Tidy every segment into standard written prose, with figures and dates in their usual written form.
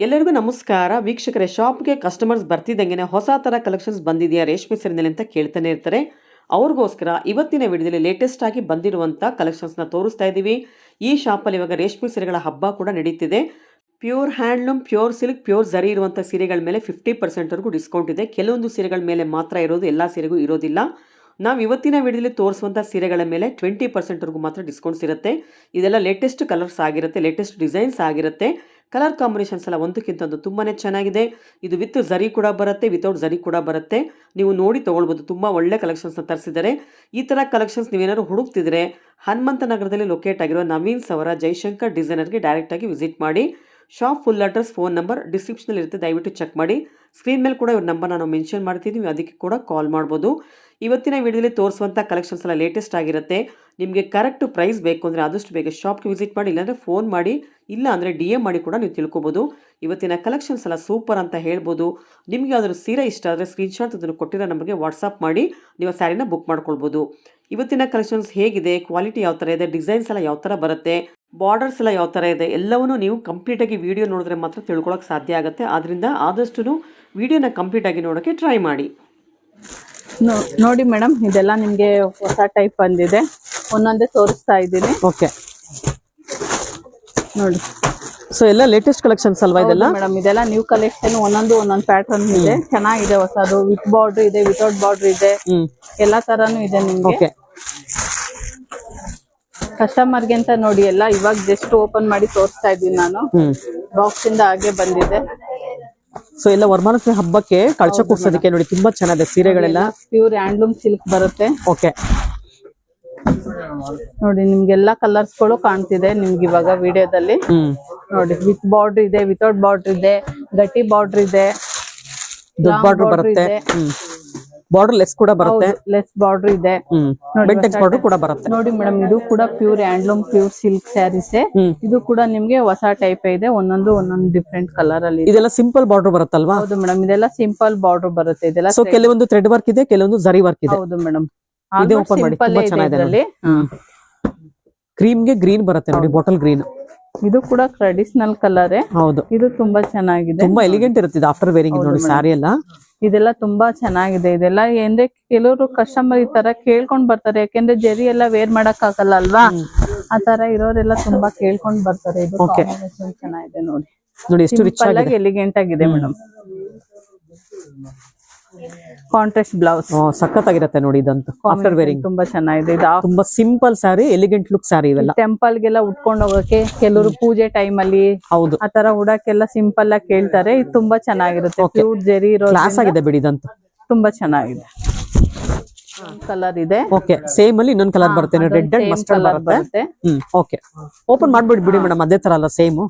ಎಲ್ಲರಿಗೂ ನಮಸ್ಕಾರ ವೀಕ್ಷಕರೇ. ಶಾಪ್ಗೆ ಕಸ್ಟಮರ್ಸ್ ಬರ್ತಿದ್ದಂಗೆ ಹೊಸ ಥರ ಕಲೆಕ್ಷನ್ಸ್ ಬಂದಿದೆಯಾ ರೇಷ್ಮೆ ಸೀರೆನಲ್ಲಿ ಅಂತ ಕೇಳ್ತಾನೆ ಇರ್ತಾರೆ. ಅವ್ರಿಗೋಸ್ಕರ ಇವತ್ತಿನ ವಿಡಿಯೋದಲ್ಲಿ ಲೇಟೆಸ್ಟ್ ಆಗಿ ಬಂದಿರುವಂಥ ಕಲೆಕ್ಷನ್ಸ್ನ ತೋರಿಸ್ತಾ ಇದ್ದೀವಿ. ಈ ಶಾಪಲ್ಲಿ ಇವಾಗ ರೇಷ್ಮೆ ಸೀರೆಗಳ ಹಬ್ಬ ಕೂಡ ನಡೀತಿದೆ. Pure handloom, pure silk, pure zari ಇರುವಂಥ ಸೀರೆಗಳ ಮೇಲೆ 50% ಡಿಸ್ಕೌಂಟ್ ಇದೆ. ಕೆಲವೊಂದು ಸೀರೆಗಳ ಮೇಲೆ ಮಾತ್ರ ಇರೋದು, ಎಲ್ಲ ಸೀರೆಗೂ ಇರೋದಿಲ್ಲ. ನಾವು ಇವತ್ತಿನ ವಿಡಿಯೋದಲ್ಲಿ ತೋರಿಸುವಂಥ ಸೀರೆಗಳ ಮೇಲೆ 20% ಮಾತ್ರ ಡಿಸ್ಕೌಂಟ್ಸ್ ಇರುತ್ತೆ. ಇದೆಲ್ಲ ಲೇಟೆಸ್ಟ್ ಕಲರ್ಸ್ ಆಗಿರುತ್ತೆ, ಲೇಟೆಸ್ಟ್ ಡಿಸೈನ್ಸ್ ಆಗಿರುತ್ತೆ. ಕಲರ್ ಕಾಂಬಿನೇಷನ್ಸ್ ಎಲ್ಲ ಒಂದಕ್ಕಿಂತ ಒಂದು ತುಂಬಾ ಚೆನ್ನಾಗಿದೆ. ಇದು ವಿತ್ ಝರಿ ಕೂಡ ಬರುತ್ತೆ, ವಿತೌಟ್ ಝರಿ ಕೂಡ ಬರುತ್ತೆ. ನೀವು ನೋಡಿ ತೊಗೊಳ್ಬೋದು. ತುಂಬ ಒಳ್ಳೆ ಕಲೆಕ್ಷನ್ಸ್ನ ತರಿಸಿದ್ದಾರೆ. ಈ ಥರ ಕಲೆಕ್ಷನ್ಸ್ ನೀವೇನಾದ್ರು ಹುಡುಕ್ತಿದ್ರೆ ಹನುಮಂತ ನಗರದಲ್ಲಿ ಲೊಕೇಟ್ ಆಗಿರೋ ನವೀನ್ ಸವರ ಜೈಶಂಕರ್ ಡಿಸೈನರ್ಗೆ ಡೈರೆಕ್ಟಾಗಿ ವಿಸಿಟ್ ಮಾಡಿ. Shop full address, phone number ಡಿಸ್ಕ್ರಿಪ್ಷನಲ್ಲಿ ಇರುತ್ತೆ, ದಯವಿಟ್ಟು ಚೆಕ್ ಮಾಡಿ. ಸ್ಕ್ರೀನ್ ಮೇಲೆ ಕೂಡ ಇವ್ರ ನಂಬರ್ನ ನಾವು ಮೆನ್ಷನ್ ಮಾಡ್ತಿದ್ದೀವಿ, ಅದಕ್ಕೆ ಕೂಡ ಕಾಲ್ ಮಾಡ್ಬೋದು. ಇವತ್ತಿನ ವಿಡಿಯೋದಲ್ಲಿ ತೋರಿಸುವಂಥ ಕಲೆಕ್ಷನ್ಸ್ ಎಲ್ಲ ಲೇಟೆಸ್ಟ್ ಆಗಿರುತ್ತೆ. ನಿಮಗೆ ಕರೆಕ್ಟ್ ಪ್ರೈಸ್ ಬೇಕು ಅಂದರೆ ಆದಷ್ಟು ಬೇಗ ಶಾಪ್ಗೆ ವಿಸಿಟ್ ಮಾಡಿ, ಇಲ್ಲಾಂದರೆ ಫೋನ್ ಮಾಡಿ, ಇಲ್ಲ ಅಂದರೆ DM ಮಾಡಿ ಕೂಡ ನೀವು ತಿಳ್ಕೊಬೋದು. ಇವತ್ತಿನ ಕಲೆಕ್ಷನ್ಸ್ ಎಲ್ಲ ಸೂಪರ್ ಅಂತ ಹೇಳ್ಬೋದು. ನಿಮಗೆ ಯಾವ್ದಾದ್ರು ಸೀರೆ ಇಷ್ಟ ಆದರೆ ಸ್ಕ್ರೀನ್ಶಾಟ್ ಅದನ್ನು ಕೊಟ್ಟಿರೋ ನಮಗೆ ವಾಟ್ಸಪ್ ಮಾಡಿ ನೀವು ಸ್ಯಾರಿನ ಬುಕ್ ಮಾಡ್ಕೊಳ್ಬೋದು. ಇವತ್ತಿನ ಕಲೆಕ್ಷನ್ಸ್ ಹೇಗಿದೆ, ಕ್ವಾಲಿಟಿ ಯಾವ ಥರ ಇದೆ, ಡಿಸೈನ್ಸ್ ಎಲ್ಲ ಯಾವ ಥರ ಬರುತ್ತೆ, ಬಾರ್ಡರ್ಸ್ ಎಲ್ಲ ಯಾವ ಥರ ಇದೆ, ಎಲ್ಲವನ್ನೂ ನೀವು ಕಂಪ್ಲೀಟಾಗಿ ವಿಡಿಯೋ ನೋಡಿದ್ರೆ ಮಾತ್ರ ತಿಳ್ಕೊಳ್ಳೋಕೆ ಸಾಧ್ಯ ಆಗುತ್ತೆ. ಆದ್ದರಿಂದ ಆದಷ್ಟು ವಿಡಿಯೋನ ಕಂಪ್ಲೀಟಾಗಿ ನೋಡೋಕ್ಕೆ ಟ್ರೈ ಮಾಡಿ. ನೋಡಿ ಮೇಡಮ್, ಇದೆಲ್ಲ ನಿಮ್ಗೆ ಹೊಸ ಟೈಪ್ ಬಂದಿದೆ. ಒಂದೊಂದೇ ತೋರಿಸ್ತಾ ಇದ್ದೀನಿ. ಓಕೆ, ನೋಡಿ. ಸೊ ಎಲ್ಲ ಲೇಟೆಸ್ಟ್ ಕಲೆಕ್ಷನ್ಸ್ ಅಲ್ವಾ ಇದೆಲ್ಲ? ಮೇಡಮ್ ಇದೆಲ್ಲ ನ್ಯೂ ಕಲೆಕ್ಷನ್. ಒಂದೊಂದು ಪ್ಯಾಟರ್ನ್ ಇದೆ, ಚೆನ್ನಾಗಿದೆ. ಹೊಸದು ವಿತ್ ಬಾರ್ಡರ್ ಇದೆ, ವಿತೌಟ್ ಬಾರ್ಡರ್ ಇದೆ, ಎಲ್ಲಾ ತರಾನು ಇದೆ ನಿಮ್ಗೆ. ಕಸ್ಟಮರ್ಗೆ ಅಂತ ನೋಡಿ ಎಲ್ಲ ಇವಾಗ ಜಸ್ಟ್ ಓಪನ್ ಮಾಡಿ ತೋರಿಸ್ತಾ ಇದ್ದೀನಿ ನಾನು. ಬಾಕ್ಸ್ ಇಂದ ಹಾಗೆ ಬಂದಿದೆ. ಸೊ ಎಲ್ಲ ವರಮಹಾಲಕ್ಷ್ಮಿ ಹಬ್ಬಕ್ಕೆ ಕಳಶ ಕೂರ್ಸೋದಕ್ಕೆ ನೋಡಿ ತುಂಬಾ ಚೆನ್ನಾಗಿದೆ ಸೀರೆಗಳೆಲ್ಲ. ಪ್ಯೂರ್ ಹ್ಯಾಂಡ್ಲೂಮ್ ಸಿಲ್ಕ್ ಬರುತ್ತೆ. ಓಕೆ, ನೋಡಿ ನಿಮ್ಗೆಲ್ಲಾ ಕಲರ್ಸ್ ಗಳು ಕಾಣ್ತಿದೆ ನಿಮ್ಗೆ ಇವಾಗ ವಿಡಿಯೋದಲ್ಲಿ. ನೋಡಿ, ವಿತ್ ಬಾರ್ಡರ್ ಇದೆ, ವಿತೌಟ್ ಬಾರ್ಡರ್ ಇದೆ, ಗಟ್ಟಿ ಬಾರ್ಡರ್ ಇದೆ, ದೊಡ್ಡ ಬಾರ್ಡರ್ ಬರುತ್ತೆ, ಬಾರ್ಡರ್ ಲೆಸ್ ಕೂಡ ಬರುತ್ತೆ, ಲೆಸ್ ಬಾರ್ಡರ್ ಇದೆ, ಬಾರ್ಡರ್ ಕೂಡ ಬರುತ್ತೆ. ನೋಡಿ ಮೇಡಮ್, ಇದು ಕೂಡ pure handloom, pure silk saris. ಇದು ಕೂಡ ನಿಮ್ಗೆ ಹೊಸ ಟೈಪ್ ಇದೆ. ಒಂದೊಂದು ಡಿಫ್ರೆಂಟ್ ಕಲರ್ ಅಲ್ಲಿ. ಇದೆಲ್ಲ ಸಿಂಪಲ್ ಬಾರ್ಡರ್ ಬರುತ್ತಲ್ವಾ? ಹೌದು ಮೇಡಮ್, ಇದೆಲ್ಲ ಸಿಂಪಲ್ ಬಾರ್ಡರ್ ಬರುತ್ತೆ. ಇದೆಲ್ಲ ಸೊ ಕೆಲವೊಂದು ಥ್ರೆಡ್ ವರ್ಕ್ ಇದೆ, ಕೆಲವೊಂದು ಝರಿ ವರ್ಕ್ ಇದೆ. ಹೌದು ಮೇಡಮ್, ಇದು ಓಪನ್ ಮಾಡಿ, ತುಂಬಾ ಚೆನ್ನಾಗಿದೆ. ಕ್ರೀಮ್ ಗೆ ಗ್ರೀನ್ ಬರುತ್ತೆ ನೋಡಿ, ಬಾಟಲ್ ಗ್ರೀನ್. ಇದು ಕೂಡ ಟ್ರೆಡಿಷನಲ್ ಕಲರ್. ಹೌದು, ಇದು ತುಂಬಾ ಚೆನ್ನಾಗಿದೆ, ತುಂಬಾ ಎಲಿಗೆಂಟ್ ಇರುತ್ತೆ ಆಫ್ಟರ್ ವೇರಿಂಗ್. ನೋಡಿ ಸಾರಿ ಎಲ್ಲ ಇದೆಲ್ಲ ತುಂಬಾ ಚೆನ್ನಾಗಿದೆ. ಇದೆಲ್ಲ ಏನ್ರೆ ಕೆಲವರು ಕಸ್ಟಮರ್ ಈ ತರ ಕೇಳ್ಕೊಂಡ್ ಬರ್ತಾರೆ, ಯಾಕೆಂದ್ರೆ ಜರಿ ಎಲ್ಲ ವೇರ್ ಮಾಡಕ್ ಆಗಲ್ಲ ಅಲ್ವಾ. ಆ ತರ ಇರೋರೆಲ್ಲ ತುಂಬಾ ಕೇಳ್ಕೊಂಡ್ ಬರ್ತಾರೆ. ಇದು ಚೆನ್ನಾಗಿದೆ ನೋಡಿ. ನೋಡಿ ಎಷ್ಟು ರಿಚ್ ಆಗಿ ಎಲಿಗೆಂಟ್ ಆಗಿದೆ ಮೇಡಮ್. ಕಾಂಟ್ರಾಸ್ಟ್ ಬ್ಲೌಸ್ ಸಖತ್ತಾಗಿರುತ್ತೆ ನೋಡಿ. ಇದಂತೂ ಆಫ್ಟರ್ ವೇರಿಂಗ್ ತುಂಬಾ ಚೆನ್ನಾಗಿದೆ. ಇದು ತುಂಬಾ simple sari, elegant look sari. ಇವೆಲ್ಲ ಟೆಂಪಲ್ ಗೆಲ್ಲ ಉಟ್ಕೊಂಡು ಹೋಗಕ್ಕೆ, ಕೆಲವರು ಪೂಜೆ ಟೈಮ್ ಅಲ್ಲಿ ಹೌದು ಆತರ ಉಡಕ್ಕೆಲ್ಲ ಸಿಂಪಲ್ ಆಗಿ ಕೇಳ್ತಾರೆ. ಇದು ತುಂಬಾ ಚೆನ್ನಾಗಿರುತ್ತೆ. ಪ್ಯೂರ್ ಜರಿ ಇರೋ ಕ್ಲಾಸ್ ಆಗಿದೆ ಬಿಡಿ. ಇದಂತೂ ತುಂಬಾ ಚೆನ್ನಾಗಿದೆ. ಕಲರ್ ಇದೆ. ಓಕೆ, ಸೇಮ್ ಅಲ್ಲಿ ಇನ್ನೊಂದು ಕಲರ್ ಬರುತ್ತೆ, ರೆಡ್ ಅಂಡ್ ಮಸ್ಟರ್ಡ್ ಬರುತ್ತೆ. ಓಕೆ, ಓಪನ್ ಮಾಡ್ಬಿಡಿ ಬಿಡಿ ಮೇಡಮ್, ಅದೇ ತರ ಅಲ್ಲ, ಸೇಮ್.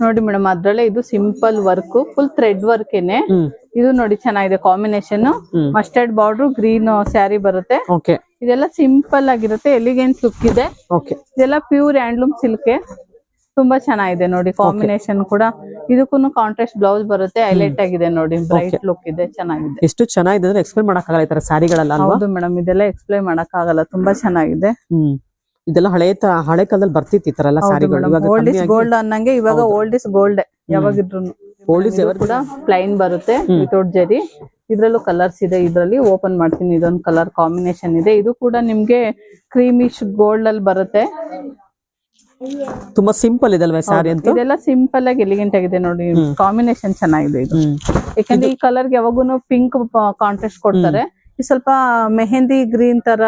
ನೋಡಿ ಮೇಡಮ್, ಅದ್ರಲ್ಲೇ ಇದು simple work, full thread work ಏನೆ. ಇದು ನೋಡಿ ಚೆನ್ನಾಗಿದೆ combination. Mustard border, green sari ಬರುತ್ತೆ. ಓಕೆ, ಇದೆಲ್ಲ ಸಿಂಪಲ್ ಆಗಿರುತ್ತೆ, ಎಲಿಗೆಂಟ್ ಲುಕ್ ಇದೆ. ಓಕೆ, ಇದೆಲ್ಲ ಪ್ಯೂರ್ ಹ್ಯಾಂಡ್ಲೂಮ್ ಸಿಲ್ಕ್, ತುಂಬಾ ಚೆನ್ನಾಗಿದೆ ನೋಡಿ. ಕಾಂಬಿನೇಷನ್ ಕೂಡ ಇದಕ್ಕೂ ಕಾಂಟ್ರಾಸ್ಟ್ ಬ್ಲೌಸ್ ಬರುತ್ತೆ. ಹೈಲೈಟ್ ಆಗಿದೆ ನೋಡಿ, ಬ್ರೈಟ್ ಲುಕ್ ಇದೆ, ಚೆನ್ನಾಗಿದೆ. ಎಷ್ಟು ಚೆನ್ನಾಗಿದೆ ಅಂದ್ರೆ ಎಕ್ಸ್ಪ್ಲೇನ್ ಮಾಡಕ್ ಆಗಲ್ಲ ಈ ತರ ಸ್ಯಾರಿಗಳೆಲ್ಲ. ಹೌದು ಮೇಡಮ್, ಇದೆಲ್ಲ ಎಕ್ಸ್ಪ್ಲೇನ್ ಮಾಡಕ್ ಆಗಲ್ಲ, ತುಂಬಾ ಚೆನ್ನಾಗಿದೆ. ಇದೆಲ್ಲ ಹಳೆ ಕಾಲದಲ್ಲಿ ಬರ್ತಿತ್ತು ಈ ತರ ಎಲ್ಲ ಸ್ಯಾರಿಗಳು. ಓಲ್ಡ್ ಇಸ್ ಗೋಲ್ಡ್ ಅನ್ನಂಗೆ ಇವಾಗ ಓಲ್ಡ್ ಇಸ್ ಗೋಲ್ಡ್ ಯಾವಾಗಿದ್ರು. ಓಲ್ಡ್ ಇಸ್ ಎವರ್ ಕೂಡ ಪ್ಲೈನ್ ಬರುತ್ತೆ, ವಿತೌಟ್ ಜರಿ. ಇದ್ರಲ್ಲೂ ಕಲರ್ಸ್ ಇದೆ. ಇದ್ರಲ್ಲಿ ಓಪನ್ ಮಾಡ್ತೀನಿ, ಇದೊಂದು ಕಲರ್ ಕಾಂಬಿನೇಷನ್ ಇದೆ. ಇದು ಕೂಡ ನಿಮ್ಗೆ ಕ್ರೀಮಿಶ್ ಗೋಲ್ಡ್ ಅಲ್ಲಿ ಬರುತ್ತೆ. ತುಂಬಾ ಸಿಂಪಲ್ ಇದಲ್ವಾ ಸ್ಯಾರಿ ಅಂತ? ಇದೆಲ್ಲ ಸಿಂಪಲ್ ಆಗಿ ಎಲಿಗೆಂಟ್ ಆಗಿದೆ ನೋಡಿ. ಕಾಂಬಿನೇಷನ್ ಚೆನ್ನಾಗಿದೆ ಇದು. ಯಾಕಂದ್ರೆ ಈ ಕಲರ್ ಗೆ ಯಾವಾಗೂ ಪಿಂಕ್ ಕಾಂಟ್ರಾಸ್ಟ್ ಕೊಡ್ತಾರೆ. ಸ್ವಲ್ಪ ಮೆಹಂದಿ ಗ್ರೀನ್ ತರ,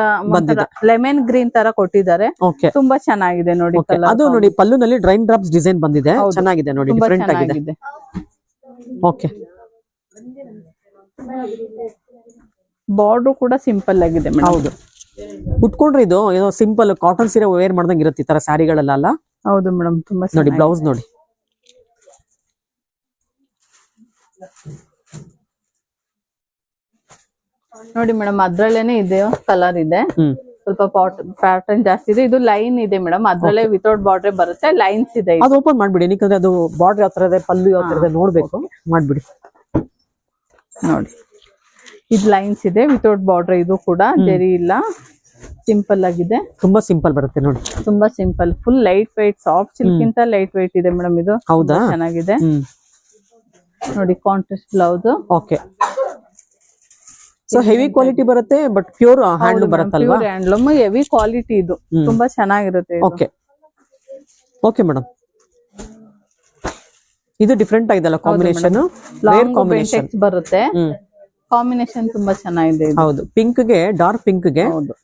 ಲೆಮನ್ ಗ್ರೀನ್ ತರ ಕೊಟ್ಟಿದ್ದಾರೆ. ತುಂಬಾ ಚೆನ್ನಾಗಿದೆ ನೋಡಿ. ಅದು ನೋಡಿ ಪಲ್ಲುನಲ್ಲಿ ಡ್ರೈನ್ ಡ್ರಾಪ್ಸ್ ಡಿಸೈನ್ ಬಂದಿದೆ, ಚೆನ್ನಾಗಿದೆ ನೋಡಿ, ಡಿಫರೆಂಟ್ ಆಗಿದೆ. ಓಕೆ, ಬಾರ್ಡರ್ ಕೂಡ ಸಿಂಪಲ್ ಆಗಿದೆ ಮೇಡಮ್. ಹೌದು, ಉಟ್ಕೊಂಡ್ರೆ ಇದು ಏನೋ ಸಿಂಪಲ್ ಕಾಟನ್ ಸೀರೆ ವೇರ್ ಮಾಡ್ದಂಗೆ ಇರುತ್ತೆ ಈ ತರ ಸ್ಯಾರಿಗಳೆಲ್ಲ. ಹೌದು ಮೇಡಮ್, ತುಂಬಾ ನೋಡಿ ಬ್ಲೌಸ್ ನೋಡಿ. ನೋಡಿ ಮೇಡಮ್, ಅದ್ರಲ್ಲೇನೆ ಇದೆ ಕಲರ್ ಇದೆ. ಸ್ವಲ್ಪ ಪ್ಯಾಟರ್ನ್ ಜಾಸ್ತಿ ಇದೆ. ಇದು ಲೈನ್ ಇದೆ ಮೇಡಮ್, ಅದ್ರಲ್ಲೇ ವಿತೌಟ್ ಬಾರ್ಡರ್ ಬರುತ್ತೆ, ಲೈನ್ಸ್ ಇದೆ. ಅದು ಓಪನ್ ಮಾಡ್ಬಿಡಿ, ಯಾಕಂದ್ರೆ ಅದು ಬಾರ್ಡರ್ ಯಾವ ತರ ಇದೆ, ಪಲ್ಲು ಯಾವ ತರ ಇದೆ ನೋಡ್ಬೇಕು, ಮಾಡ್ಬಿಡಿ. ನೋಡಿ, ಇದು ಲೈನ್ಸ್ ಇದೆ, ವಿತೌಟ್ ಬಾರ್ಡರ್. ಇದು ಕೂಡ ಜರಿ ಇಲ್ಲ, ಸಿಂಪಲ್ ಆಗಿದೆ, ತುಂಬಾ ಸಿಂಪಲ್ ಬರುತ್ತೆ ನೋಡಿ. ತುಂಬಾ simple, full light weight, soft silk ಗಿಂತ ಲೈಟ್ ವೈಟ್ ಇದೆ ಮೇಡಮ್ ಇದು. ಹೌದಾ? ಚೆನ್ನಾಗಿದೆ ನೋಡಿ. Contrast blouse. Okay. So heavy quality ಬರುತ್ತೆ, ಬಟ್ ಪ್ಯೂರ್ ಹ್ಯಾಂಡ್ಲೂಮ್ ಬರುತ್ತಲ್ವಾ? ಪ್ಯೂರ್ ಹ್ಯಾಂಡ್ಲೂಮ್, ಹೆವಿ ಕ್ವಾಲಿಟಿ ಇದು, ತುಂಬಾ ಚೆನ್ನಾಗಿರುತ್ತೆ. ಓಕೆ ಓಕೆ ಮೇಡಮ್, ಇದು ಡಿಫ್ರೆಂಟ್ ಆಗಿದೆಲ್ಲ ಕಾಂಬಿನೇಷನ್. ರೇರ್ ಕಾಂಬಿನೇಷನ್ ಬರುತ್ತೆ. ಕಾಂಬಿನೇಷನ್ ತುಂಬಾ ಚೆನ್ನಾಗಿದೆ ಇದು. ಹೌದು, ಪಿಂಕ್ ಗೆ ಡಾರ್ಕ್ ಪಿಂಕ್ ಗೆ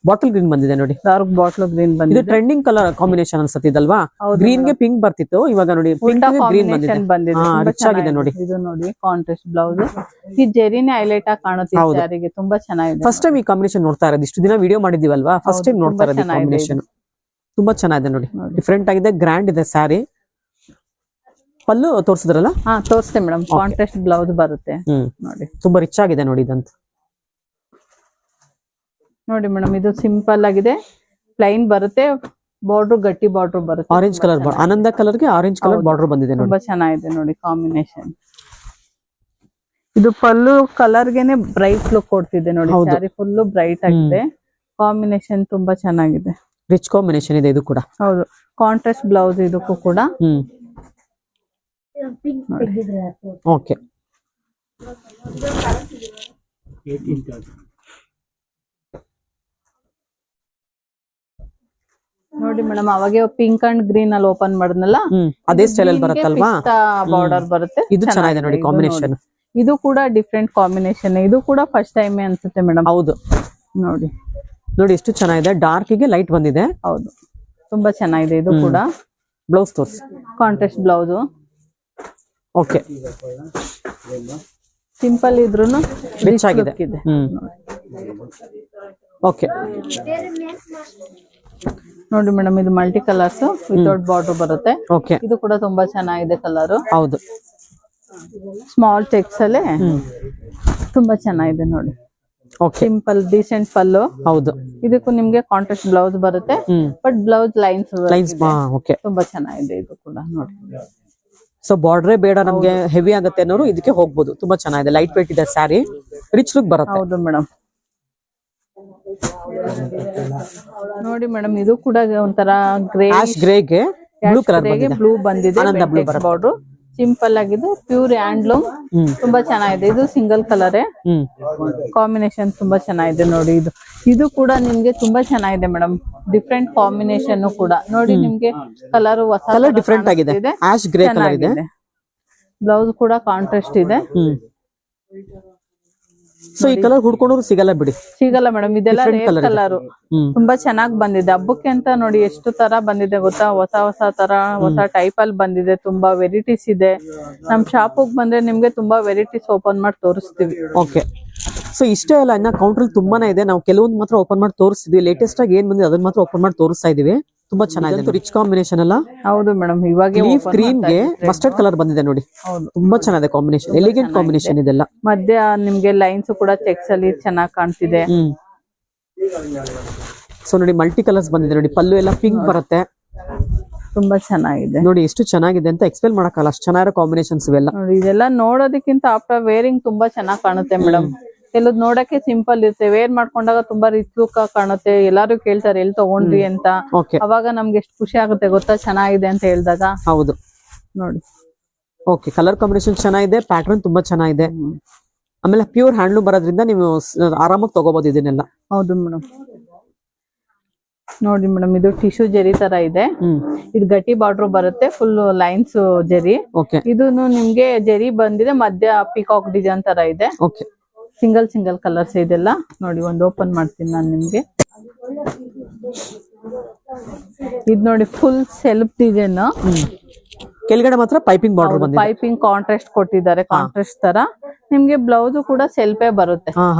ಬಾಟಲ್ ಗ್ರೀನ್ ಬಂದಿದೆ ನೋಡಿ. ಡಾರ್ಕ್ ಬಾಟಲ್ ಗ್ರೀನ್ ಬಂದಿದೆ. ಇದು ಟ್ರೆಂಡಿಂಗ್ ಕಲರ್ ಕಾಂಬಿನೇಷನ್ ಅನ್ಸುತ್ತೆ ಇದಲ್ವಾ? ಗ್ರೀನ್ ಗೆ ಪಿಂಕ್ ಬರ್ತಿತ್ತು, ಇವಾಗ ನೋಡಿ ಪಿಂಕ್ ಗೆ ಗ್ರೀನ್ ಬಂದಿದೆ. ರಿಚ್ ಆಗಿದೆ ನೋಡಿ. ಇದು ನೋಡಿ ಕಾಂಟ್ರಾಸ್ಟ್ ಬ್ಲೌಸ್. ಈ ಜೆರಿನೇ ಹೈಲೈಟ್ ಆಗಿ ಕಾಣುತ್ತೆ ಸ್ಯಾರಿಗೆ, ತುಂಬಾ ಚೆನ್ನಾಗಿದೆ. ಫಸ್ಟ್ ಟೈಮ್ ಈ ಕಾಂಬಿನೇಷನ್ ನೋಡ್ತಾ ಇರೋದು, ಇಷ್ಟು ದಿನ ವಿಡಿಯೋ ಮಾಡಿದೀವಲ್ವಾ, ಫಸ್ಟ್ ಟೈಮ್ ನೋಡ್ತಾ ಇರೋದು ಕಾಂಬಿನೇಷನ್. ತುಂಬಾ ಚೆನ್ನಾಗಿದೆ ನೋಡಿ, ಡಿಫ್ರೆಂಟ್ ಆಗಿದೆ, ಗ್ರ್ಯಾಂಡ್ ಇದೆ ಸ್ಯಾರಿ. ಪಲ್ಲು ತೋರಿಸಿದ್ರಲ್ಲ? ಹಾ ತೋರಿಸ್ತೆ ಮೇಡಮ್. ಕಾಂಟ್ರಾಸ್ಟ್ ಬ್ಲೌಸ್ ಬರುತ್ತೆ ನೋಡಿ, ತುಂಬಾ ರಿಚ್ ಆಗಿದೆ ನೋಡಿ ಇದಂತ. ನೋಡಿ ಮೇಡಮ್, ಇದು ಸಿಂಪಲ್ ಆಗಿದೆ, ಪ್ಲೈನ್ ಬರುತ್ತೆ, ಬಾರ್ಡರ್ ಗಟ್ಟಿ ಬಾರ್ಡರ್ ಬರುತ್ತೆ. ಆರೆಂಜ್ ಕಲರ್, ಆನಂದ ಕಲರ್ ಗೆ ಆರೆಂಜ್ ಕಲರ್ ಬಾರ್ಡರ್ ಬಂದಿದೆ ನೋಡಿ. ತುಂಬಾ ಚೆನ್ನಾಗಿದೆ ನೋಡಿ ಕಾಂಬಿನೇಷನ್. ಇದು ಪಲ್ಲು ಕಲರ್ ಗೆನೆ ಬ್ರೈಟ್ ಲುಕ್ ಕೊಡ್ತಿದೆ ನೋಡಿ. ಸ್ಯಾರಿ ಫುಲ್ ಬ್ರೈಟ್ ಆಗಿದೆ, ಕಾಂಬಿನೇಷನ್ ತುಂಬಾ ಚೆನ್ನಾಗಿದೆ, ರಿಚ್ ಕಾಂಬಿನೇಷನ್ ಇದೆ ಇದು ಕೂಡ. ಹೌದು, ಕಾಂಟ್ರಾಸ್ಟ್ ಬ್ಲೌಸ್ ಇದಕ್ಕೂ ಕೂಡ. ಓಕೆ. ನೋಡಿ ಮೇಡಮ್, ಅವಾಗೆ ಪಿಂಕ್ ಅಂಡ್ ಗ್ರೀನ್ ಅಲ್ಲಿ ಓಪನ್ ಮಾಡಿದ್ನಲ್ಲ, ಅದೇ ಸ್ಟೈಲ್ ಅಲ್ಲಿ ಬರುತ್ತಲ್ವಾ? ಬಾರ್ಡರ್ ಬರುತ್ತೆ. ಇದು ಚೆನ್ನಾಗಿದೆ ನೋಡಿ ಕಾಂಬಿನೇಷನ್. ಇದು ಕೂಡ ಡಿಫ್ರೆಂಟ್ ಕಾಂಬಿನೇಷನ್, ಇದು ಕೂಡ ಫಸ್ಟ್ ಟೈಮ್ ಅನ್ಸುತ್ತೆ ಮೇಡಮ್. ಹೌದು ನೋಡಿ ನೋಡಿ ಎಷ್ಟು ಚೆನ್ನಾಗಿದೆ, ಡಾರ್ಕ್ ಗೆ ಲೈಟ್ ಬಂದಿದೆ. ಹೌದು, ತುಂಬಾ ಚೆನ್ನಾಗಿದೆ ಇದು ಕೂಡ. ಬ್ಲೌಸ್ ತೋರಿಸಿ. Contrast blouse. ಓಕೆ, ಸಿಂಪಲ್ ಇದ್ರೂನು ರಿಚ್ ಆಗಿದೆ. ಓಕೆ ನೋಡಿ ಮೇಡಮ್, ಇದು ಮಲ್ಟಿ ಕಲರ್ಸ್ ವಿತೌಟ್ ಬಾರ್ಡರ್ ಬರುತ್ತೆ. ಓಕೆ, ಇದು ಕೂಡ ತುಂಬಾ ಚೆನ್ನಾಗಿದೆ ಕಲರ್. ಹೌದು, ಸ್ಮಾಲ್ ಚೆಕ್ಸ್ ಅಲ್ಲೇ ತುಂಬಾ ಚೆನ್ನಾಗಿದೆ ನೋಡಿ. ಸಿಂಪಲ್ ಡೀಸೆಂಟ್ ಪಲ್ಲು. ಹೌದು, ಇದಕ್ಕೂ ನಿಮ್ಗೆ ಕಾಂಟ್ರಾಸ್ಟ್ ಬ್ಲೌಸ್ ಬರುತ್ತೆ, ಬಟ್ ಬ್ಲೌಸ್ ಲೈನ್ಸ್ ತುಂಬಾ ಚೆನ್ನಾಗಿದೆ ಇದು ಕೂಡ ನೋಡಿ. ಸೊ ಬಾರ್ಡ್ರೇ ಬೇಡ ನಮ್ಗೆ, ಹೆವಿ ಆಗುತ್ತೆ ಅನ್ನೋರು ಇದಕ್ಕೆ ಹೋಗ್ಬೋದು. ತುಂಬಾ ಚೆನ್ನಾಗಿದೆ, ಲೈಟ್ ವೇಟ್ ಇದೆ ಸ್ಯಾರಿ, ರಿಚ್ ಲುಕ್ ಬರುತ್ತೆ. ಹೌದು ಮೇಡಮ್. ನೋಡಿ ಮೇಡಮ್, ಇದು ಕೂಡ ಒಂಥರ ಗ್ರೇಗೆ ಬ್ಲೂ ಕಲರ್ ಬ್ಲೂ ಬಂದಿದೆ. ಬಾರ್ಡರ್ ಸಿಂಪಲ್ ಆಗಿದೆ, ಪ್ಯೂರ್ ಹ್ಯಾಂಡ್ಲೂಮ್, ತುಂಬಾ ಚೆನ್ನಾಗಿದೆ. ಇದು ಸಿಂಗಲ್ ಕಲರ್, ಕಾಂಬಿನೇಷನ್ ತುಂಬಾ ಚೆನ್ನಾಗಿದೆ ನೋಡಿ. ಇದು ಕೂಡ ನಿಮ್ಗೆ ತುಂಬಾ ಚೆನ್ನಾಗಿದೆ ಮೇಡಮ್, ಡಿಫ್ರೆಂಟ್ ಕಾಂಬಿನೇಷನ್ ಕೂಡ ನೋಡಿ. ನಿಮ್ಗೆ ಕಲರ್ ಹೊಸ ಡಿಫ್ರೆಂಟ್ ಆಗಿದೆ, ಆಶ್ ಗ್ರೇ ಕಲರ್ ಇದೆ. ಬ್ಲೌಸ್ ಕೂಡ ಕಾಂಟ್ರಾಸ್ಟ್ ಇದೆ. ಸೊ ಈ ಕಲರ್ ಹುಡ್ಕೊಂಡ್ರು ಸಿಗಲ್ಲ ಬಿಡಿ, ಸಿಗಲ್ಲ ಮೇಡಮ್. ಇದೆಲ್ಲ ರೇರ್ ಕಲರ್, ತುಂಬಾ ಚೆನ್ನಾಗಿ ಬಂದಿದೆ. ಹಬ್ಬಕ್ಕೆ ಅಂತ ನೋಡಿ ಎಷ್ಟು ತರ ಬಂದಿದೆ ಗೊತ್ತಾ, ಹೊಸ ಹೊಸ ತರ, ಹೊಸ ಟೈಪ್ ಅಲ್ಲಿ ಬಂದಿದೆ. ತುಂಬಾ ವೆರೈಟೀಸ್ ಇದೆ. ನಮ್ ಶಾಪಿಗೆ ಬಂದ್ರೆ ನಿಮ್ಗೆ ತುಂಬಾ ವೆರೈಟೀಸ್ ಓಪನ್ ಮಾಡಿ ತೋರಿಸ್ತೀವಿ. ಓಕೆ. ಸೊ ಇಷ್ಟೇ ಅಲ್ಲ, ಇನ್ನ ಕೌಂಟರ್ ತುಂಬಾನೇ ಇದೆ. ನಾವು ಕೆಲವೊಂದು ಮಾತ್ರ ಓಪನ್ ಮಾಡಿ ತೋರಿಸ್ತಿದ್ವಿ. ಲೇಟೆಸ್ಟ್ ಆಗಿ ಏನ್ ಬಂದಿದೆ ಅದನ್ನ ಮಾತ್ರ ಓಪನ್ ಮಾಡಿ ತೋರಿಸ್ತಾ ಇದೀವಿ. ತುಂಬಾ ಚೆನ್ನಾಗಿದೆ, ರಿಚ್ ಕಾಂಬಿನೇಷನ್ ಅಲ್ಲ? ಹೌದು ಮೇಡಮ್. ಇವಾಗ ಲೀಫ್ ಗ್ರೀನ್ ಗೆ ಮಸ್ಟರ್ಡ್ ಕಲರ್ ಬಂದಿದೆ ನೋಡಿ. ತುಂಬಾ ಚೆನ್ನಾಗಿದೆ ಕಾಂಬಿನೇಷನ್, ಎಲಿಗೆಂಟ್ ಕಾಂಬಿನೇಷನ್ ಇದೆಲ್ಲ. ಮಧ್ಯ ನಿಮ್ಗೆ ಲೈನ್ಸ್ ಕೂಡ ಚೆಕ್ಸ್ ಅಲ್ಲಿ ಚೆನ್ನಾಗಿ ಕಾಣ್ತಿದೆ. ಸೊ ನೋಡಿ, ಮಲ್ಟಿ ಕಲರ್ಸ್ ಬಂದಿದೆ ನೋಡಿ. ಪಲ್ಲು ಎಲ್ಲ ಪಿಂಕ್ ಬರುತ್ತೆ, ತುಂಬಾ ಚೆನ್ನಾಗಿದೆ ನೋಡಿ. ಎಷ್ಟು ಚೆನ್ನಾಗಿದೆ ಅಂತ ಎಕ್ಸ್ಪ್ಲೇನ್ ಮಾಡಕ್ಕಲ್ಲ, ಅಷ್ಟು ಚೆನ್ನಾಗಿರೋ ಕಾಂಬಿನೇಷನ್ಸ್ ಇವೆಲ್ಲ. ನೋಡಿ, ಇದೆಲ್ಲ ನೋಡೋದಕ್ಕಿಂತ ಆಫ್ಟರ್ ವೇರಿಂಗ್ ತುಂಬಾ ಚೆನ್ನಾಗಿ ಕಾಣುತ್ತೆ ಮೇಡಮ್. ಕೆಲವ್ದು ನೋಡಕ್ಕೆ ಸಿಂಪಲ್ ಇರುತ್ತೆ, ವೇರ್ ಮಾಡ್ಕೊಂಡಾಗ ತುಂಬಾ ರಿಚ್ ಲುಕ್ ಕಾಣುತ್ತೆ. ಎಲ್ಲಾರು ಕೇಳ್ತಾರೆ ಎಲ್ಲಿ ತಗೊಂಡ್ರಿ ಅಂತ. ಅವಾಗ ನಮ್ಗೆ ಎಷ್ಟು ಖುಷಿ ಆಗುತ್ತೆ ಗೊತ್ತಾ, ಚೆನ್ನಾಗಿದೆ ಅಂತ ಹೇಳಿದಾಗ. ಹೌದು ನೋಡಿ. ಓಕೆ, ಕಲರ್ ಕಾಂಬಿನೇಷನ್ ಚೆನ್ನಾಗಿದೆ, ಪ್ಯಾಟರ್ನ್ ತುಂಬಾ ಚೆನ್ನಾಗಿದೆ. ಆಮೇಲೆ ಪ್ಯೂರ್ ಹ್ಯಾಂಡ್ಲೂಮ್ ಬರೋದ್ರಿಂದ ನೀವು ಆರಾಮಾಗಿ ತಗೋಬಹುದು ಇದನ್ನೆಲ್ಲ. ಹೌದು ಮೇಡಮ್. ನೋಡಿ ಮೇಡಮ್, ಇದು ಟಿಶ್ಯೂ ಜರಿ ತರ ಇದೆ. ಇದು ಗಟ್ಟಿ ಬಾರ್ಡರ್ ಬರುತ್ತೆ, ಫುಲ್ ಲೈನ್ಸ್ ಜರಿ. ಇದನ್ನು ನಿಮ್ಗೆ ಜರಿ ಬಂದಿದೆ, ಮಧ್ಯ ಪಿಕಾಕ್ ಡಿಸೈನ್ ತರ ಇದೆ. ಸಿಂಗಲ್ ಕಲರ್ಸ್ ಇದೆಲ್ಲ ನೋಡಿ. ಒಂದು ಓಪನ್ ಮಾಡ್ತೀನಿ ನಾನು ನಿಮ್ಗೆ. ಇದು ನೋಡಿ, ಫುಲ್ ಸೆಲ್ಫ್ ಡಿಸೈನ್. ಕೆಳಗಡೆ ಮಾತ್ರ ಪೈಪಿಂಗ್ ಬಾರ್ಡರ್ ಬಂದಿದೆ. ಪೈಪಿಂಗ್ ಕಾಂಟ್ರಾಸ್ಟ್ ಕೊಟ್ಟಿದ್ದಾರೆ, ಕಾಂಟ್ರಾಸ್ಟ್ ತರ. ನಿಮ್ಗೆ ಬ್ಲೌಸ್ ಕೂಡ ಸೆಲ್ಫೇ ಬರುತ್ತೆ.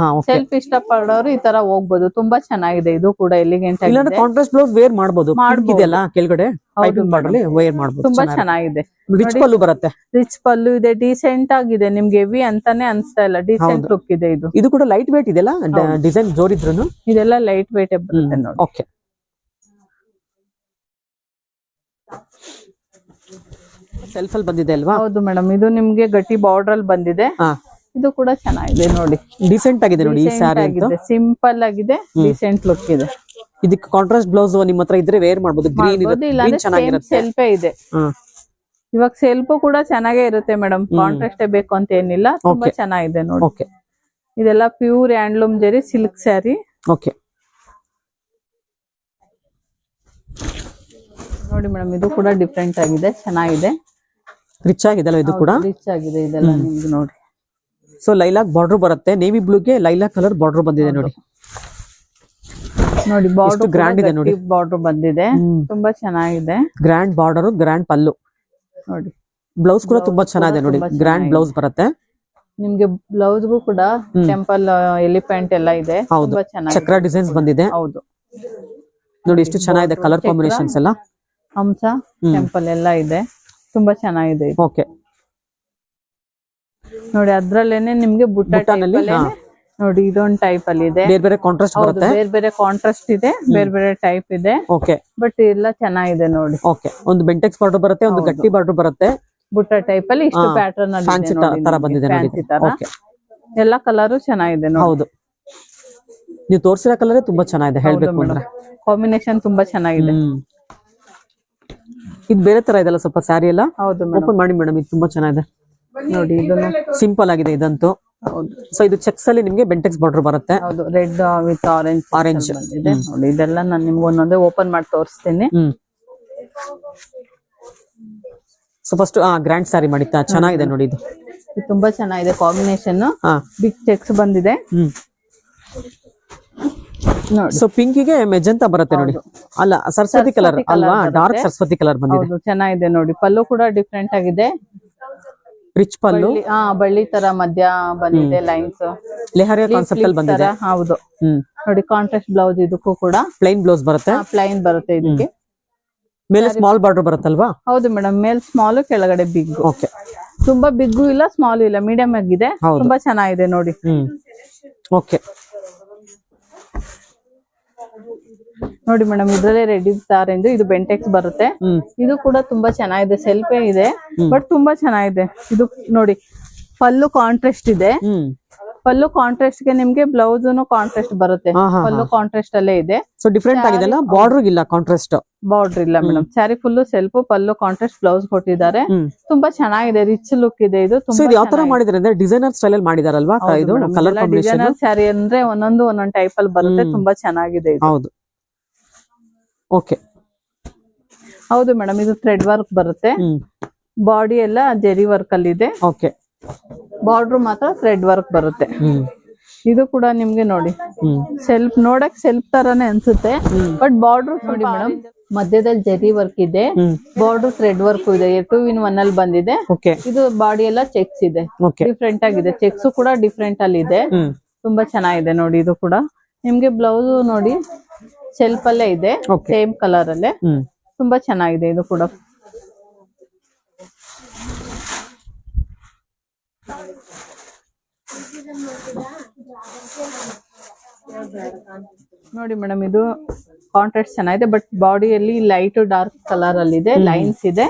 ಸೆಲ್ಫ್ ಇಷ್ಟ ಪಡೋರು ಈ ತರ ಹೋಗ್ಬೋದು. ತುಂಬಾ ಚೆನ್ನಾಗಿದೆ, ಇದು ಕೂಡ ಎಲಿಗೆಂಟ್ ಆಗಿದೆ. ಕಾಂಟ್ರಾಸ್ಟ್ ಬ್ಲೌಸ್ ವೇರ್ ಮಾಡಬಹುದು, ಇದೆಲ್ಲ ಕೆಳಗಡೆ ಪೈಪಿಂಗ್ ಬಾರ್ಡರ್ ವೇರ್ ಮಾಡಬಹುದು. ತುಂಬಾ ಚೆನ್ನಾಗಿದೆ. ರಿಚ್ ಪಲ್ಲು ಬರುತ್ತೆ, ರಿಚ್ ಪಲ್ಲು ಇದೆ, ಡೀಸೆಂಟ್ ಆಗಿದೆ. ನಿಮ್ಗೆ ಹೆವಿ ಅಂತಾನೆ ಅನ್ಸ್ತಾ ಇಲ್ಲ, ಡೀಸೆಂಟ್ ಲುಕ್ ಇದೆ. ಇದು ಕೂಡ ಲೈಟ್ ವೇಟ್ ಇದೆಲ್ಲ, ಡಿಸೈನ್ ಜೋರಿದ್ರು ಇದೆಲ್ಲ ಲೈಟ್ ವೇಟ್ ಬರುತ್ತೆ ನೋಡಿ. ಓಕೆ. ಸೆಲ್ಫ್ ಅಲ್ಲಿ ಬಂದಿದೆ ಅಲ್ವಾ? ಹೌದು ಮೇಡಮ್. ಇದು ನಿಮ್ಗೆ ಗಟ್ಟಿ ಬಾರ್ಡರ್ ಅಲ್ಲಿ ಬಂದಿದೆ. ಇದು ಕೂಡ ಚೆನ್ನಾಗಿದೆ ನೋಡಿ, ಡಿಸೆಂಟ್ ಆಗಿದೆ ನೋಡಿ. ಈ ಸ್ಯಾರಿ ಸಿಂಪಲ್ ಆಗಿದೆ, ಡಿಸೆಂಟ್ ಲುಕ್ ಇದೆ. ಇದಕ್ಕೆ ಕಾಂಟ್ರಾಸ್ಟ್ ಬ್ಲೌಸ್ ನಿಮ್ಮ ಹತ್ರ ಇದ್ರೆ ವೇರ್ ಮಾಡ್ಬೋದು. ಗ್ರೀನ್ ಚೆನ್ನಾಗಿರುತ್ತೆ. ಸೆಲ್ಫೇ ಇದೆ. ಇವಾಗ ಸೆಲ್ಫ್ ಕೂಡ ಚೆನ್ನಾಗೇ ಇರುತ್ತೆ ಮೇಡಮ್. ಕಾಂಟ್ರಾಸ್ಟ್ ಬೇಕು ಅಂತ ಏನಿಲ್ಲ, ತುಂಬಾ ಚೆನ್ನಾಗಿದೆ ನೋಡಿ. ಓಕೆ, ಇದೆಲ್ಲ ಪ್ಯೂರ್ ಹ್ಯಾಂಡ್ಲೂಮ್ ಜರಿ ಸಿಲ್ಕ್ ಸ್ಯಾರಿ. ಓಕೆ ನೋಡಿ ಮೇಡಮ್, ಇದು ಕೂಡ ಡಿಫ್ರೆಂಟ್ ಆಗಿದೆ, ಚೆನ್ನಾಗಿದೆ, ರಿಚ್ ಆಗಿದೆ ಅಲ್ಲ ಇದು ಕೂಡ. ರಿಚ್ ಆಗಿದೆ ಇದೆಲ್ಲ ನಿಮ್ಗೆ ನೋಡಿ. ಸೊ ಲೈಲಾಕ್ ಬಾರ್ಡರ್ ಬರುತ್ತೆ, ನೇವಿ ಬ್ಲೂಗೆ ಲೈಲಾಕ್ ಕಲರ್ ಬಾರ್ಡರ್ ಬಂದಿದೆ ನೋಡಿ. ನೋಡಿ ಬಾರ್ಡರ್ ಗ್ರ್ಯಾಂಡ್ ಇದೆ ನೋಡಿ, ಬಾರ್ಡರ್ ಬಂದಿದೆ, ತುಂಬಾ ಚೆನ್ನಾಗಿದೆ. ಗ್ರ್ಯಾಂಡ್ ಬಾರ್ಡರ್, ಗ್ರ್ಯಾಂಡ್ ಪಲ್ಲು ನೋಡಿ. ಬ್ಲೌಸ್ ಕೂಡ ತುಂಬಾ ಚೆನ್ನಾಗಿದೆ ನೋಡಿ, ಗ್ರ್ಯಾಂಡ್ ಬ್ಲೌಸ್ ಬರುತ್ತೆ ನಿಮ್ಗೆ. ಬ್ಲೌಸ್ಗೂ ಕೂಡ ಟೆಂಪಲ್ ಎಲಿಫೆಂಟ್ ಎಲ್ಲ ಇದೆ, ತುಂಬಾ ಚೆನ್ನಾಗಿದೆ. ಚಕ್ರ ಡಿಸೈನ್ಸ್ ಬಂದಿದೆ. ಹೌದು ನೋಡಿ ಎಷ್ಟು ಚೆನ್ನಾಗಿದೆ ಕಲರ್ ಕಾಂಬಿನೇಷನ್ಸ್ ಎಲ್ಲ. ಹಂಸ ಟೆಂಪಲ್ ಎಲ್ಲ ಇದೆ, ತುಂಬಾ ಚೆನ್ನಾಗಿದೆ. ಓಕೆ ನೋಡಿ, ಅದ್ರಲ್ಲೇನೆ ನಿಮ್ಗೆ ಬುಟ್ಟಾನಲ್ಲಿ ನೋಡಿ ಇದೊಂದು ಟೈಪ್ ಅಲ್ಲಿ ಇದೆ. ಬೇರೆ ಬೇರೆ ಕಾಂಟ್ರಾಸ್ಟ್ ಬರುತ್ತೆ, ಬೇರೆ ಬೇರೆ ಕಾಂಟ್ರಾಸ್ಟ್ ಇದೆ, ಬೇರೆ ಬೇರೆ ಟೈಪ್ ಇದೆ. ಓಕೆ, ಬಟ್ ಎಲ್ಲ ಚೆನ್ನಾಗಿದೆ ನೋಡಿ. ಓಕೆ, ಒಂದು ಬೆಂಟೆಕ್ಸ್ ಬಾರ್ಡರ್ ಬರುತ್ತೆ, ಒಂದು ಗಟ್ಟಿ ಬಾರ್ಡರ್ ಬರುತ್ತೆ. ಬುಟ್ಟ ಟೈಪ್ ಅಲ್ಲಿ ಇಷ್ಟು ಪ್ಯಾಟರ್ನ್ ಅಲ್ಲಿ ಫ್ಯಾನ್ಸಿ ತರ ಬಂದಿದೆ ನೋಡಿ. ಓಕೆ, ಎಲ್ಲ ಕಲರ್ ಚೆನ್ನಾಗಿದೆ ನೋಡಿ. ಹೌದು, ನೀವು ತೋರಿಸಿರೋ ಕಲರ್ ತುಂಬಾ ಚೆನ್ನಾಗಿದೆ ಹೇಳ್ಬೇಕು ಅಂದ್ರೆ. ಕಾಂಬಿನೇಷನ್ ತುಂಬಾ ಚೆನ್ನಾಗಿದೆ. ಇದು ಬೇರೆ ತರ ಇದೆಲ್ಲ ಸ್ವಲ್ಪ ಸ್ಯಾರಿ ಎಲ್ಲ. ಹೌದು, ಓಪನ್ ಮಾಡಿ ಮೇಡಮ್, ಇದು ತುಂಬಾ ಚೆನ್ನಾಗಿದೆ ನೋಡಿ. ಇದನ್ನು ಸಿಂಪಲ್ ಆಗಿದೆ ಇದಂತೂ. ಹೌದು. ಸೊ ಇದು ಚೆಕ್ಸ್ ಅಲ್ಲಿ ನಿಮ್ಗೆ ಬೆಂಟೆಕ್ಸ್ ಬಾರ್ಡರ್ ಬರುತ್ತೆ. ಹೌದು, ರೆಡ್ ವಿತ್ ಆರೆಂಜ್ ಇದೆ ನೋಡಿ. ಇದೆಲ್ಲ ನಾನು ನಿಮ್ಗೆ ಒಂದೊಂದೇ ಓಪನ್ ಮಾಡಿ ತೋರಿಸ್ತೀನಿ. ಸೊ ಫಸ್ಟ್ ಗ್ರ್ಯಾಂಡ್ ಸ್ಯಾರಿ ಮಾಡಿತ್ತಾ, ಚೆನ್ನಾಗಿದೆ ನೋಡಿ ಇದು. ತುಂಬಾ ಚೆನ್ನಾಗಿದೆ ಕಾಂಬಿನೇಷನ್. ಬಿಗ್ ಚೆಕ್ಸ್ ಬಂದಿದೆ ನೋಡಿ. ಸೊ ಪಿಂಕಿಗೆ ಮೆಜೆಂಟಾ ಬರುತ್ತೆ ನೋಡಿ. ಅಲ್ಲ, ಸರಸ್ವತಿ ಕಲರ್ ಅಲ್ವಾ, ಡಾರ್ಕ್ ಸರಸ್ವತಿ ಕಲರ್ ಬಂದಿದೆ. ಹೌದು, ಚೆನ್ನಾಗಿದೆ ನೋಡಿ. ಪಲ್ಲು ಕೂಡ ಡಿಫ್ರೆಂಟ್ ಆಗಿದೆ, ರಿಚ್ ಪಲ್ಲು. ಬಳ್ಳಿ ತರ ಮಧ್ಯ ಬಂದಿದೆ, ಲೈನ್ಸ್ ಲೆಹರಿಯಾ ಕಾನ್ಸೆಪ್ಟ್ ಅಲ್ಲಿ ಬಂದಿದೆ. ಹೌದು ನೋಡಿ. ಕಾಂಟ್ರಾಸ್ಟ್ ಬ್ಲೌಸ್ ಇದಕ್ಕೂ ಕೂಡ ಪ್ಲೈನ್ ಬ್ಲೌಸ್ ಬರುತ್ತೆ. ಪ್ಲೈನ್ ಬರುತ್ತೆ ಇದಕ್ಕೆ. ಮೇಲೆ ಸ್ಮಾಲ್ ಬಾರ್ಡರ್ ಬರುತ್ತಲ್ವಾ. ಹೌದು ಮೇಡಮ್, ಮೇಲ್ ಸ್ಮಾಲ್, ಕೆಳಗಡೆ ಬಿಗ್. ಓಕೆ, ತುಂಬಾ ಬಿಗ್ಗು ಇಲ್ಲ, ಸ್ಮಾಲ್ ಇಲ್ಲ, ಮೀಡಿಯಂ ಆಗಿದೆ. ತುಂಬಾ ಚೆನ್ನಾಗಿದೆ ನೋಡಿ. ಓಕೆ ನೋಡಿ ಮೇಡಮ್, ಇದ್ರಲ್ಲೇ ರೆಡ್ ಆರೆಂಜ್, ಇದು ಬೆಂಟೆಕ್ಸ್ ಬರುತ್ತೆ. ಇದು ಕೂಡ ತುಂಬಾ ಚೆನ್ನಾಗಿದೆ, ಸೆಲ್ಫೇ ಇದೆ, ಬಟ್ ತುಂಬಾ ಚೆನ್ನಾಗಿದೆ. ಇದು ನೋಡಿ, ಪಲ್ಲು ಕಾಂಟ್ರಾಸ್ಟ್ ಇದೆ. ಪಲ್ಲು ಕಾಂಟ್ರಾಸ್ಟ್ ಗೆ ನಿಮ್ಗೆ ಬ್ಲೌಸ್ ಕಾಂಟ್ರಾಸ್ಟ್ ಬರುತ್ತೆ. ಪಲ್ಲು ಕಾಂಟ್ರಾಸ್ಟ್ ಅಲ್ಲೇ ಇದೆ. ಸೊ ಡಿಫ್ರೆಂಟ್ ಆಗಿದೆ ಅಲ್ಲ, ಬಾರ್ಡರ್ ಇಲ್ಲ ಕಾಂಟ್ರಾಸ್ಟ್. ಬಾರ್ಡರ್ ಇಲ್ಲ ಮೇಡಮ್. ಸ್ಯಾರಿ ಫುಲ್ ಸೆಲ್ಫ್, ಪಲ್ಲು ಕಾಂಟ್ರಾಸ್ಟ್, ಬ್ಲೌಸ್ ಕೊಟ್ಟಿದ್ದಾರೆ. ತುಂಬಾ ಚೆನ್ನಾಗಿದೆ, ರಿಚ್ ಲುಕ್ ಇದೆ ಇದು. ತುಂಬಾ ಯಾವ ತರ ಮಾಡಿದಾರೆ ಅಂದ್ರೆ ಡಿಸೈನರ್ ಸ್ಟೈಲ್ ಅಲ್ಲಿ ಮಾಡಿದಾರಲ್ವಾ ಇದು ಕಲರ್ ಕಾಂಬಿನೇಷನ್. ಡಿಸೈನರ್ ಸ್ಯಾರಿ ಅಂದ್ರೆ ಒಂದೊಂದು ಟೈಪ್ ಅಲ್ಲಿ ಬರುತ್ತೆ, ತುಂಬಾ ಚೆನ್ನಾಗಿದೆ ಇದು. ಹೌದು, ಓಕೆ. ಹೌದು ಮೇಡಮ್, ಇದು ಥ್ರೆಡ್ ವರ್ಕ್ ಬರುತ್ತೆ. ಬಾಡಿ ಎಲ್ಲ ಜೆರಿ ವರ್ಕ್ ಅಲ್ಲಿ ಇದೆ. ಓಕೆ, ಬಾರ್ಡರ್ ಮಾತ್ರ ಥ್ರೆಡ್ ವರ್ಕ್ ಬರುತ್ತೆ. ಇದು ಕೂಡ ನಿಮ್ಗೆ ನೋಡಿ, ಸೆಲ್ಫ್ ನೋಡಕ್ ಸೆಲ್ಫ್ ತರಾನೇ ಅನ್ಸುತ್ತೆ, ಬಟ್ ಬಾರ್ಡರ್ ನೋಡಿ ಮೇಡಮ್, ಮಧ್ಯದಲ್ಲಿ ಜೆರಿ ವರ್ಕ್ ಇದೆ, ಬಾರ್ಡರ್ ಥ್ರೆಡ್ ವರ್ಕ್ ಇದೆ, 2-in-1 ಅಲ್ಲಿ ಬಂದಿದೆ. ಇದು ಬಾಡಿ ಎಲ್ಲ ಚೆಕ್ಸ್ ಇದೆ, ಡಿಫ್ರೆಂಟ್ ಆಗಿದೆ. ಚೆಕ್ಸ್ ಕೂಡ ಡಿಫ್ರೆಂಟ್ ಅಲ್ಲಿ ಇದೆ, ತುಂಬಾ ಚೆನ್ನಾಗಿದೆ ನೋಡಿ. ಇದು ಕೂಡ ನಿಮ್ಗೆ ಬ್ಲೌಸ್ ನೋಡಿ ಸೆಲ್ಫ್ ಅಲ್ಲೇ ಇದೆ, ಸೇಮ್ ಕಲರ್ ಅಲ್ಲೇ, ತುಂಬಾ ಚೆನ್ನಾಗಿದೆ ಇದು ಕೂಡ. ನೋಡಿ ಮೇಡಮ್, ಇದು ಕಾಂಟ್ರಾಸ್ಟ್ ಚೆನ್ನಾಗಿದೆ, ಬಟ್ ಬಾಡಿಯಲ್ಲಿ ಲೈಟ್ ಡಾರ್ಕ್ ಕಲರ್ ಅಲ್ಲಿ ಇದೆ, ಲೈನ್ಸ್ ಇದೆ.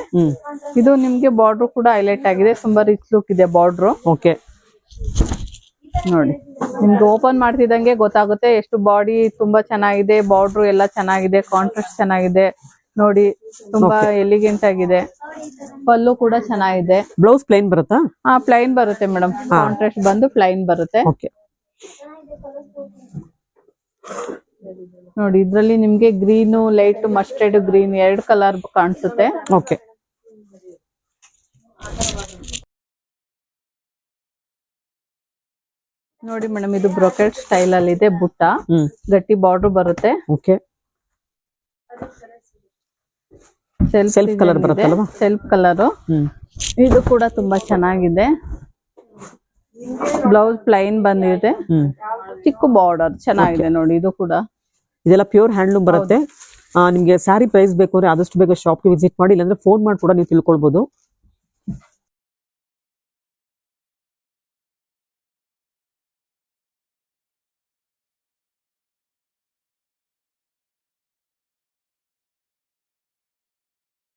ಇದು ನಿಮ್ಗೆ ಬಾರ್ಡರ್ ಕೂಡ ಹೈಲೈಟ್ ಆಗಿದೆ, ತುಂಬಾ ರಿಚ್ ಲುಕ್ ಇದೆ ಬಾರ್ಡರ್. ಓಕೆ ನೋಡಿ, ನಿಮ್ಗೆ ಓಪನ್ ಮಾಡ್ತಿದ್ದಂಗೆ ಗೊತ್ತಾಗುತ್ತೆ ಎಷ್ಟು ಬಾಡಿ ತುಂಬಾ ಚೆನ್ನಾಗಿದೆ, ಬಾರ್ಡರ್ ಎಲ್ಲ ಚೆನ್ನಾಗಿದೆ, ಕಾಂಟ್ರಾಸ್ಟ್ ಚೆನ್ನಾಗಿದೆ ನೋಡಿ, ತುಂಬಾ ಎಲಿಗೆಂಟ್ ಆಗಿದೆ. ಪಲ್ಲು ಕೂಡ ಚೆನ್ನಾಗಿದೆ. ಬ್ಲೌಸ್ ಪ್ಲೈನ್ ಬರುತ್ತಾ? ಪ್ಲೈನ್ ಬರುತ್ತೆ ಮೇಡಮ್, ಕಾಂಟ್ರಾಸ್ಟ್ ಬಂದು ಪ್ಲೈನ್ ಬರುತ್ತೆ. ನೋಡಿ, ಇದ್ರಲ್ಲಿ ನಿಮ್ಗೆ green, light mustard green, 2 colour ಕಾಣಿಸುತ್ತೆ. ಓಕೆ, ನೋಡಿ ಮೇಡಮ್, ಇದು ಬ್ರೊಕೆಟ್ ಸ್ಟೈಲ್ ಅಲ್ಲಿ ಇದೆ, ಬುಟ್ಟ ಗಟ್ಟಿ ಬಾರ್ಡರ್ ಬರುತ್ತೆ. ಓಕೆ, ಸೆಲ್ಫ್ ಕಲರ್ ಬರುತ್ತಲ್ವಾ, ಸೆಲ್ಫ್ ಕಲರ್. ಇದು ಕೂಡ ತುಂಬಾ ಚೆನ್ನಾಗಿದೆ. ಬ್ಲೌಸ್ ಪ್ಲೈನ್ ಬಂದಿದೆ, ಚಿಕ್ಕ ಬಾರ್ಡರ್ ಚೆನ್ನಾಗಿದೆ ನೋಡಿ. ಇದು ಕೂಡ ಇದೆಲ್ಲ ಪ್ಯೂರ್ ಹ್ಯಾಂಡ್ಲೂಮ್ ಬರುತ್ತೆ. ನಿಮ್ಗೆ ಸ್ಯಾರಿ ಪ್ರೈಸ್ ಬೇಕು ಅಂದ್ರೆ ಆದಷ್ಟು ಬೇಗ ಶಾಪ್ಗೆ ವಿಸಿಟ್ ಮಾಡಿ, ಇಲ್ಲಾಂದ್ರೆ ಫೋನ್ ಮಾಡಿ ಕೂಡ ನೀವು ತಿಳ್ಕೊಳ್ಬಹುದು.